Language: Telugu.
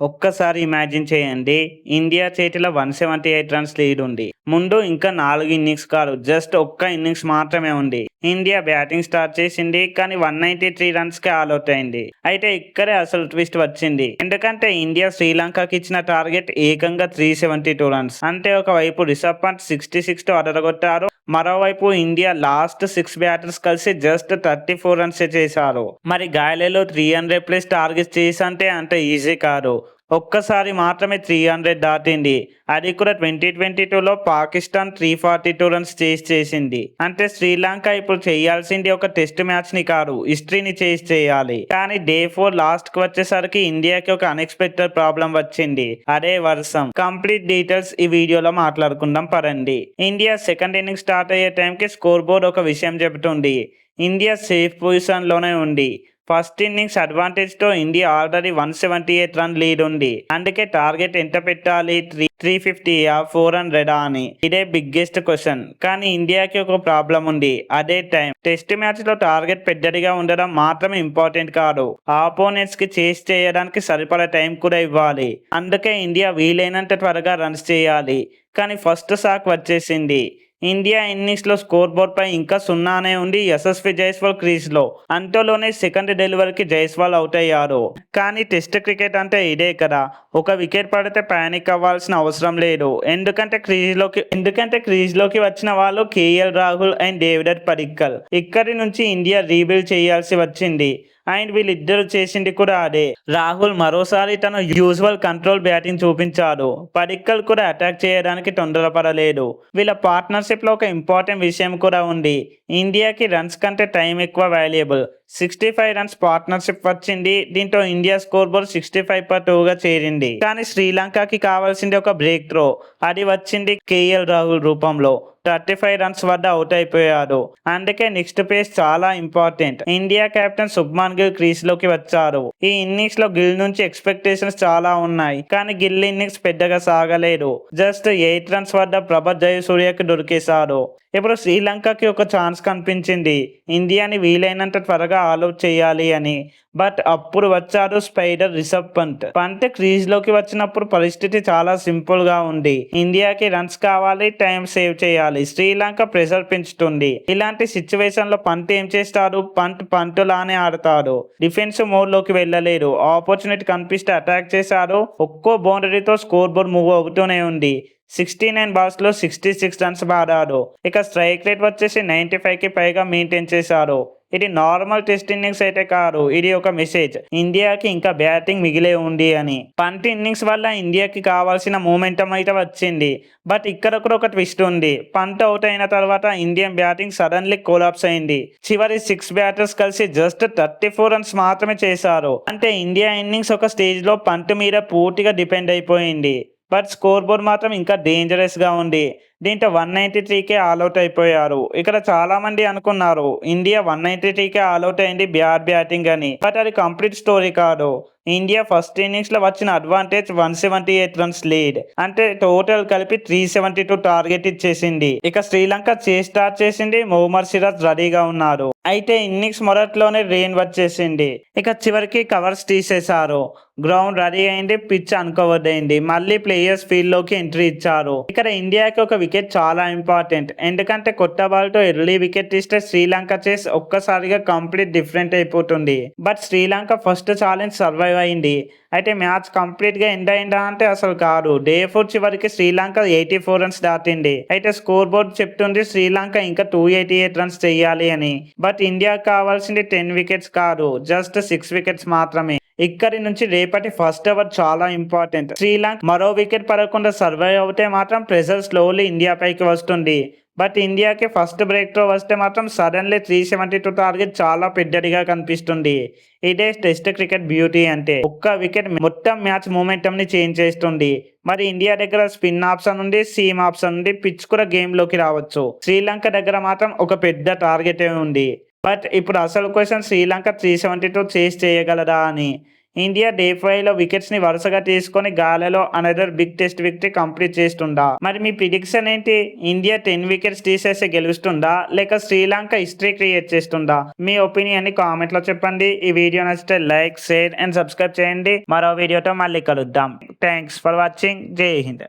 ఒక్కసారి ఇమాజిన్ చేయండి. ఇండియా చేతిలో 178 రన్స్ లీడ్ ఉంది. ముందు ఇంకా 4 ఇన్నింగ్స్ కాదు. జస్ట్ ఒక్క ఇన్నింగ్స్ మాత్రమే ఉంది. ఇండియా బ్యాటింగ్ స్టార్ట్ చేసింది. కానీ 193 రన్స్‌కే ఆలౌట్ అయింది. అయితే ఇక్కడే అసలు ట్విస్ట్ వచ్చింది. ఎందుకంటే ఇండియా శ్రీలంకకి ఇచ్చిన టార్గెట్ ఏకంగా 372 రన్స్. అంటే ఒకవైపు రిషబ్ పంత్ 66తో అదరగొట్టారు. మరోవైపు ఇండియా లాస్ట్ 6 బ్యాటర్స్ కలిసి జస్ట్ 34 రన్సే చేశారు. మరి గాలెలో 300+ టార్గెట్ చేసంటే అంత ఈజీ కాదు. ఒక్కసారి మాత్రమే 300 దాటింది. అది కూడా 2022లో పాకిస్తాన్ 342 రన్స్ చేసింది. అంటే శ్రీలంక ఇప్పుడు చేయాల్సింది ఒక టెస్ట్ మ్యాచ్ని కాదు, హిస్టరీని చేయాలి. కానీ డే 4 లాస్ట్కి వచ్చేసరికి ఇండియాకి ఒక అన్ఎక్స్పెక్టెడ్ ప్రాబ్లం వచ్చింది. అదే వర్షం. కంప్లీట్ డీటెయిల్స్ ఈ వీడియోలో మాట్లాడుకుందాం పరండి. ఇండియా సెకండ్ ఇన్నింగ్స్ స్టార్ట్ అయ్యే టైంకి స్కోర్ బోర్డ్ ఒక విషయం చెబుతుంది. ఇండియా సేఫ్ పొజిషన్లోనే ఉంది. ఫస్ట్ ఇన్నింగ్స్ అడ్వాంటేజ్తో ఇండియా ఆల్రెడీ 178 రన్ లీడ్ ఉంది. అందుకే టార్గెట్ ఎంత పెట్టాలి? 350యా 400 అని. ఇదే బిగ్గెస్ట్ క్వశ్చన్. కానీ ఇండియాకి ఒక ప్రాబ్లం ఉంది. అదే టైం. టెస్ట్ మ్యాచ్ లో టార్గెట్ పెద్దదిగా ఉండడం మాత్రమే ఇంపార్టెంట్ కాదు, ఆపోనెంట్స్ కి చేస్ చేయడానికి సరిపడా టైం కూడా ఇవ్వాలి. అందుకే ఇండియా వీలైనంత త్వరగా రన్స్ చేయాలి. కానీ ఫస్ట్ షాక్ వచ్చేసింది. ఇండియా ఇన్నింగ్స్లో స్కోర్ బోర్డ్ పై ఇంకా 0 ఉంది. యశస్వి జైస్వాల్ క్రీజ్లో. అంతలోనే సెకండ్ డెలివరీకి జైస్వాల్ అవుట్ అయ్యారు. కానీ టెస్ట్ క్రికెట్ అంటే ఇదే కదా. ఒక వికెట్ పడితే పానిక్ అవ్వాల్సిన అవసరం లేదు. ఎందుకంటే క్రీజ్లోకి వచ్చిన వాళ్ళు KL Rahul and David Padikkal. ఇక్కడి నుంచి ఇండియా రీబిల్డ్ చేయాల్సి వచ్చింది. అండ్ వీళ్ళిద్దరు చేసింది కూడా అదే. రాహుల్ మరోసారి తన యూజువల్ కంట్రోల్ బ్యాటింగ్ చూపించాడు. పడిక్కల్ కూడా అటాక్ చేయడానికి తొందరపడలేదు. వీళ్ళ పార్ట్నర్షిప్ లో ఒక ఇంపార్టెంట్ విషయం కూడా ఉంది. ఇండియాకి రన్స్ కంటే టైం ఎక్కువ వాల్యుయబుల్. 65 రన్స్ పార్ట్నర్షిప్ వచ్చింది. దీంతో ఇండియా స్కోర్ బోర్డ్ 65/2గా చేరింది. కానీ శ్రీలంకకి కావాల్సింది ఒక బ్రేక్ త్రో. అది వచ్చింది కేఎల్ రాహుల్ రూపంలో. 35 రన్స్ వద్ద అవుట్ అయిపోయాడు. అందుకే నెక్స్ట్ పేస్ చాలా important. India captain Shubman Gill crease లోకి వచ్చారు. ఈ ఇన్నింగ్స్ లో గిల్ నుంచి ఎక్స్పెక్టేషన్స్ చాలా ఉన్నాయి. కానీ గిల్ ఇన్నింగ్స్ పెద్దగా సాగలేదు. జస్ట్ 8 రన్స్ వద్ద ప్రభాత్ జయసూర్యకి దొరికేశారు. ఇప్పుడు శ్రీలంకకి ఒక ఛాన్స్ కనిపించింది. ఇండియాని వీలైనంత త్వరగా ఆల్అౌట్ చేయాలి అని. బట్ అప్పుడు వచ్చారు స్పైడర్ రిషబ్ పంత్. క్రీజ్ లోకి వచ్చినప్పుడు పరిస్థితి చాలా సింపుల్ గా ఉంది. ఇండియాకి రన్స్ కావాలి, టైం సేవ్ చేయాలి. శ్రీలంక ప్రెషర్ పెంచుతుంది. ఇలాంటి సిచ్యువేషన్ లో పంత్ ఏం చేస్తాడు? పంత్ లానే ఆడతాడు. డిఫెన్సివ్ మోడ్ లోకి వెళ్ళలేదు. ఆపర్చునిటీ కనిపిస్తే అటాక్ చేశారు. ఒక్కో బౌండరీతో స్కోర్ బోర్డ్ మూవ్ అవుతూనే ఉంది. 69 బాల్స్లో 66 రన్స్ బాదాడు. ఇక స్ట్రైక్ రేట్ వచ్చేసి 95కి పైగా మెయింటైన్ చేశారు. ఇది నార్మల్ టెస్ట్ ఇన్నింగ్స్ అయితే కాదు. ఇది ఒక మెసేజ్, ఇండియాకి ఇంకా బ్యాటింగ్ మిగిలే ఉంది అని. పంత్ ఇన్నింగ్స్ వల్ల ఇండియాకి కావాల్సిన మూమెంటం అయితే వచ్చింది. బట్ ఇక్కడ కూడా ఒక ట్విస్ట్ ఉంది. పంత్ అవుట్ అయిన తర్వాత ఇండియన్ బ్యాటింగ్ సడన్లీ కొలాప్స్ అయింది. చివరి 6 బ్యాటర్స్ కలిసి జస్ట్ 34 రన్స్ మాత్రమే చేశారు. అంటే ఇండియా ఇన్నింగ్స్ ఒక స్టేజ్ లో పంత్ మీద పూర్తిగా డిపెండ్ అయిపోయింది. బట్ స్కోర్ బోర్డ్ మాత్రం ఇంకా డేంజరస్ గా ఉంది. దీంతో 193కే ఆల్అౌట్ అయిపోయారు. ఇక్కడ చాలా మంది అనుకున్నారు ఇండియా 193కే ఆల్అౌట్ అయింది బ్యాడ్ బ్యాటింగ్ అని. బట్ అది కంప్లీట్ స్టోరీ కాదు. ఇండియా ఫస్ట్ ఇన్నింగ్స్ లో వచ్చిన అడ్వాంటేజ్ 178 రన్స్ లీడ్. అంటే టోటల్ కలిపి 372 టార్గెట్ ఇచ్చేసింది. ఇక శ్రీలంక స్టార్ట్ చేసింది. మొహమ్మద్ సిరాజ్ రెడీగా ఉన్నారు. అయితే ఇన్నింగ్స్ మొదట్లోనే రెయిన్ వచ్చేసింది. ఇక చివరికి కవర్స్ తీసేశారు. గ్రౌండ్ రెడీ అయింది. పిచ్ అన్కవర్డ్ అయింది. మళ్ళీ ప్లేయర్స్ ఫీల్డ్ లోకి ఎంట్రీ ఇచ్చారు. ఇక్కడ ఇండియాకి ఒక వికెట్ చాలా ఇంపార్టెంట్. ఎందుకంటే కొత్త బాల్ తో ఎర్లీ వికెట్ ఇస్తే శ్రీలంక చేస్ ఒక్కసారిగా కంప్లీట్ డిఫరెంట్ అయిపోతుంది. But Sri Lanka first challenge survive అయింది. అయితే మ్యాచ్ కంప్లీట్ గా ఎండ్ అయిందా అంటే అసలు కాదు. డే 4 చివరికి శ్రీలంక 84 రన్స్ దాటింది. అయితే స్కోర్ బోర్డ్ చెప్తుంది శ్రీలంక ఇంకా 288 రన్స్ చేయాలి అని. బట్ ఇండియాకి కావాల్సింది 10 వికెట్స్ కాదు, జస్ట్ 6 వికెట్స్ మాత్రమే. ఇక్కడి నుంచి రేపటి ఫస్ట్ ఓవర్ చాలా ఇంపార్టెంట్. శ్రీలంక మరో వికెట్ పడకుండా సర్వైవ్ అవుతే మాత్రం ప్రెషర్ స్లోలీ ఇండియా పైకి వస్తుంది. బట్ ఇండియాకి ఫస్ట్ బ్రేక్ త్రో వస్తే మాత్రం సడన్లీ 372 టార్గెట్ చాలా పెద్దదిగా కనిపిస్తుంది. ఇదే టెస్ట్ క్రికెట్ బ్యూటీ అంటే. ఒక్క వికెట్ మొత్తం మ్యాచ్ మూమెంటం ని చేంజ్ చేస్తుంది. మరి ఇండియా దగ్గర స్పిన్ ఆప్షన్ ఉంది, సీమ్ ఆప్షన్ ఉంది, పిచ్ కూడా గేమ్ లోకి రావచ్చు. శ్రీలంక దగ్గర మాత్రం ఒక పెద్ద టార్గెట్ ఉంది. బట్ ఇప్పుడు అసలు క్వశ్చన్ శ్రీలంక 372 చేస్ చేయగలదా అని. ఇండియా డే 5లో వికెట్స్ ని వరుసగా తీసుకొని గాలిలో another big test victory complete చేస్తుందా? మరి మీ ప్రిడిక్షన్ ఏంటి? ఇండియా 10 వికెట్స్ తీసేసి గెలుస్తుందా లేక శ్రీలంక హిస్టరీ క్రియేట్ చేస్తుందా? మీ ఒపీనియన్ ని కామెంట్ లో చెప్పండి. ఈ వీడియో నచ్చితే లైక్, షేర్ అండ్ సబ్స్క్రైబ్ చేయండి. మరో వీడియోతో మళ్ళీ కలుద్దాం. Thanks for watching. జై హింద్.